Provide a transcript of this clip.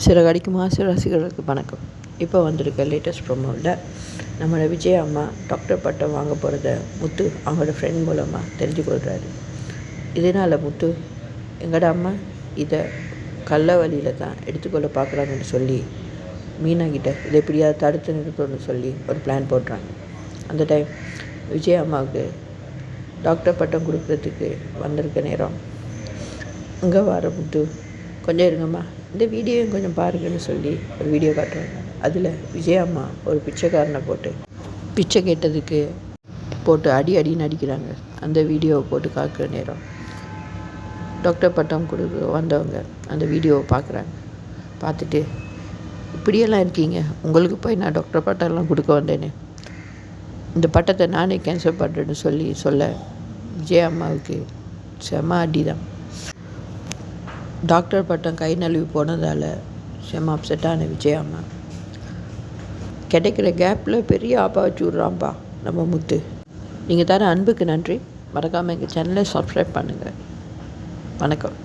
சிறகடிக்கும் ஆசை ரசிகர்களுக்கு வணக்கம். இப்போ வந்திருக்க லேட்டஸ்ட் ப்ரோமோவில் நம்மளோட விஜய் அம்மா டாக்டர் பட்டம் வாங்க போகிறத முத்து அவங்களோட ஃப்ரெண்ட் மூலமாக தெரிஞ்சு கொள்கிறாரு. இதனால் முத்து எங்களோட அம்மா இதை கள்ள வழியில் தான் எடுத்துக்கொள்ள பார்க்குறாங்கன்னு சொல்லி மீனா கிட்ட இதை எப்படியாவது தடுத்து நிறுத்தணும்னு சொல்லி ஒரு பிளான் போடுறாங்க. அந்த டைம் விஜய் அம்மாவுக்கு டாக்டர் பட்டம் கொடுக்குறதுக்கு வந்திருக்க நேரம் அங்கே வர முத்து கொஞ்சம் இருங்கம்மா, இந்த வீடியோவும் கொஞ்சம் பாருங்கன்னு சொல்லி ஒரு வீடியோ காட்டுறாங்க. அதில் விஜய் அம்மா ஒரு பிச்சைக்காரனை போட்டு பிச்சை கேட்டதுக்கு அடின்னு அடிக்கிறாங்க. அந்த வீடியோவை போட்டு காக்கிற நேரம் டாக்டர் பட்டம் கொடுக்க வந்தவங்க அந்த வீடியோவை பார்க்குறாங்க. பார்த்துட்டு இப்படியெல்லாம் இருக்கீங்க, உங்களுக்கு போய் நான் டாக்டர் பட்டம்லாம் கொடுக்க வந்தேன்னு, இந்த பட்டத்தை நானே கேன்சல் பண்ணுறேன்னு சொல்ல விஜய் அம்மாவுக்கு செம அடி தான். டாக்டர் பட்டம் கை நழுவி போனதால் செம அப்செட்டான விஜய் அம்மா கிடைக்கிற கேப்பில் பெரிய ஆப்பா வச்சு விட்றாம்பா நம்ம முத்து. நீங்கள் தர அன்புக்கு நன்றி. மறக்காமல் எங்கள் சேனலை சப்ஸ்கிரைப் பண்ணுங்கள். வணக்கம்.